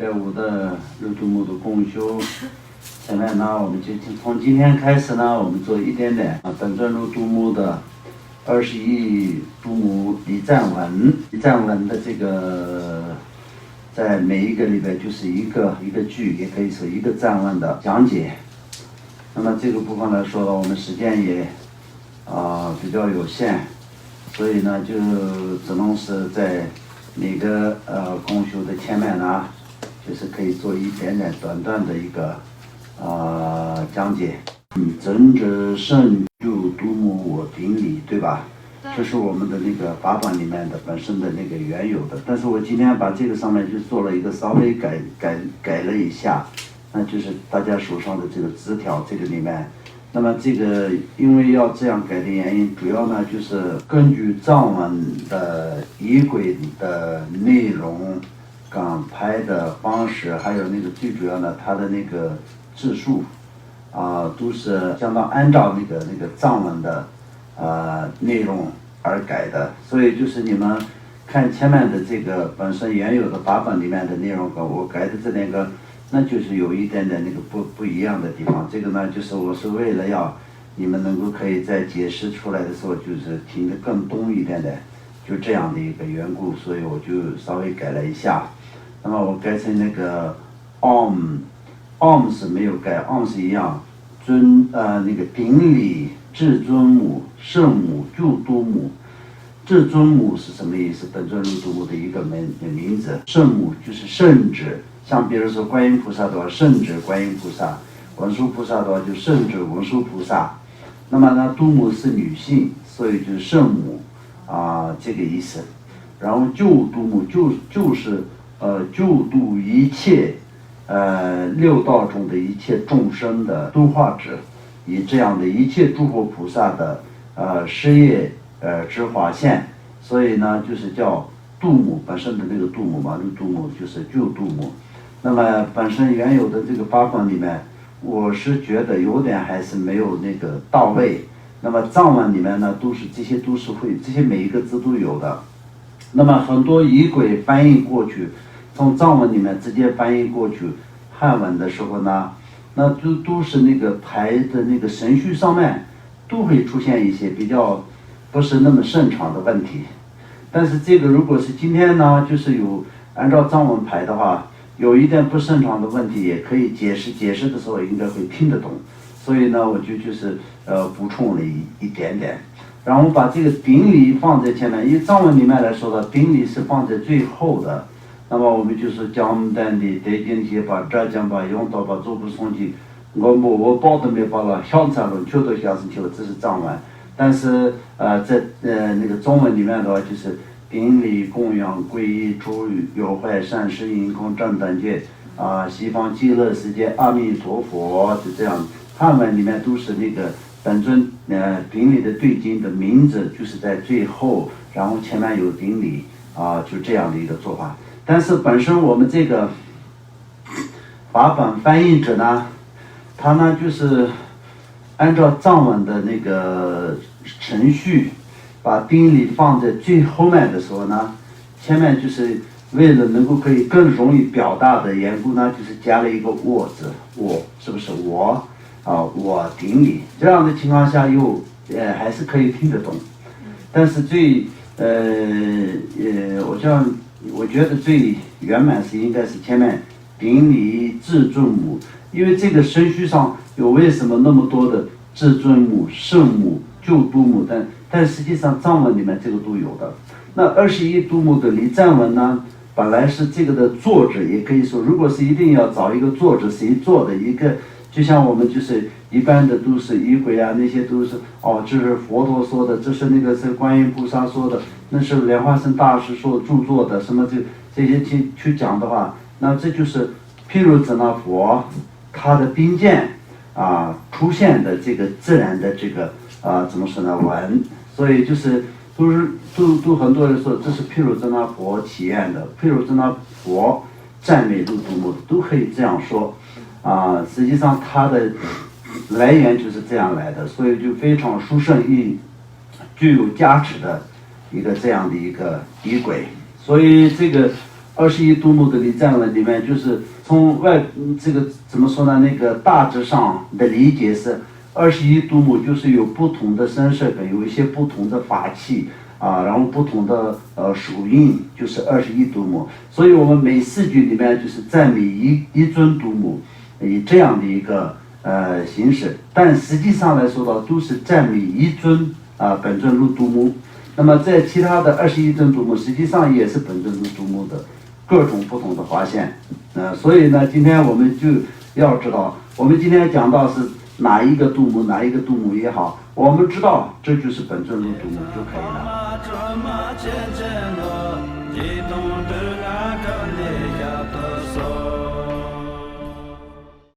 拜五的六度母的共修。前面呢，我们就从今天开始呢，我们做一点点本尊六度母的21度母礼赞文。礼赞文的这个，在每一个里边就是一个句，也可以说一个赞文的讲解。那么这个部分来说呢，我们时间也比较有限，所以呢就只能是在每个共修的前面呢，就是可以做一点点短短的一个讲解。真者圣就度母我顶礼，对吧？这是我们的那个法本里面的本身的那个原有的，但是我今天把这个上面就做了一个稍微改了一下，那就是大家手上的这个字条这个里面。那么这个因为要这样改的原因，主要呢就是根据藏文的仪轨的内容、港拍的方式，还有那个最主要的它的那个字数都是相当按照那个藏文的内容而改的。所以就是你们看前面的这个本身原有的法本里面的内容和我改的这两个，那就是有一点点那个不一样的地方。这个呢，就是我是为了要你们能够可以在解释出来的时候，就是听得更懂一点点，就这样的一个缘故，所以我就稍微改了一下。那么我改成那个 om 是没有改 om 是一样，那个顶礼至尊母圣母就度母。至尊母是什么意思？本尊六度母的一个名字。圣母就是圣旨，像比如说观音菩萨的话，圣旨观音菩萨；文殊菩萨的话就圣旨文殊菩萨。那么呢，度母是女性，所以就是圣母这个意思。然后救度母就是救度一切六道中的一切众生的度化者，以这样的一切诸佛菩萨的事业之华现，所以呢就是叫度母，本身的那个度母嘛，六度母就是救度母。那么本身原有的这个法本里面，我是觉得有点还是没有那个到位。那么藏文里面呢，这些都是会，这些每一个字都有的。那么很多仪轨翻译过去，从藏文里面直接翻译过去汉文的时候呢，那都是那个排的那个程序上面都会出现一些比较不是那么顺畅的问题。但是这个如果是今天呢，就是有按照藏文排的话，有一点不顺畅的问题也可以解释的时候应该会听得懂。所以呢，我就是补充了一点点。然后把这个顶礼放在前面，因为藏文里面来说的顶礼是放在最后的。那么我们就是讲单的对顶些把浙江把用到把做不送去，我报都没报了，香产论全都相信去了，这是藏文。但是在那个中文里面的话，就是顶礼供养皈依诸有坏善事因空正等觉西方极乐世界阿弥陀佛，就这样。汉文里面都是那个本尊顶礼的对经的名字就是在最后，然后前面有顶礼就这样的一个做法。但是本身我们这个法本翻译者呢，他呢就是按照藏文的那个程序，把顶礼放在最后面的时候呢，前面就是为了能够可以更容易表达的缘故呢，就是加了一个我字，我是不是我我顶礼，这样的情况下又还是可以听得懂。但是我觉得最圆满是应该是前面顶礼至尊母，因为这个顺序上有为什么那么多的至尊母、圣母、救度母但实际上藏文里面这个都有的。那21度母的礼赞文呢，本来是这个的作者，也可以说如果是一定要找一个作者，谁做的一个，就像我们就是一般的都是仪轨那些都是这是佛陀说的，这是那个是观音菩萨说的，那是莲花生大师说著作的，什么这些去讲的话，那这就是譬如指那佛他的兵剑出现的这个自然的这个怎么说呢文，所以就是都很多人说这是譬如指那佛起源的，譬如指那佛赞美六度母，都可以这样说。实际上它的来源就是这样来的，所以就非常殊胜具有价值的一个这样的一个仪轨。所以这个21度母的礼赞文里面，就是从这个怎么说呢？那个大致上的理解是，21度母就是有不同的声色根，有一些不同的法器啊，然后不同的属韵，就是21度母。所以我们每4句里面就是赞美一尊度母，以这样的一个形式，但实际上来说的都是赞美一尊本尊如度母。那么在其他的21尊度母，实际上也是本尊如度母的各种不同的划线。所以呢，今天我们就要知道，我们今天讲到是哪一个度母，哪一个度母也好，我们知道这就是本尊如度母就可以了。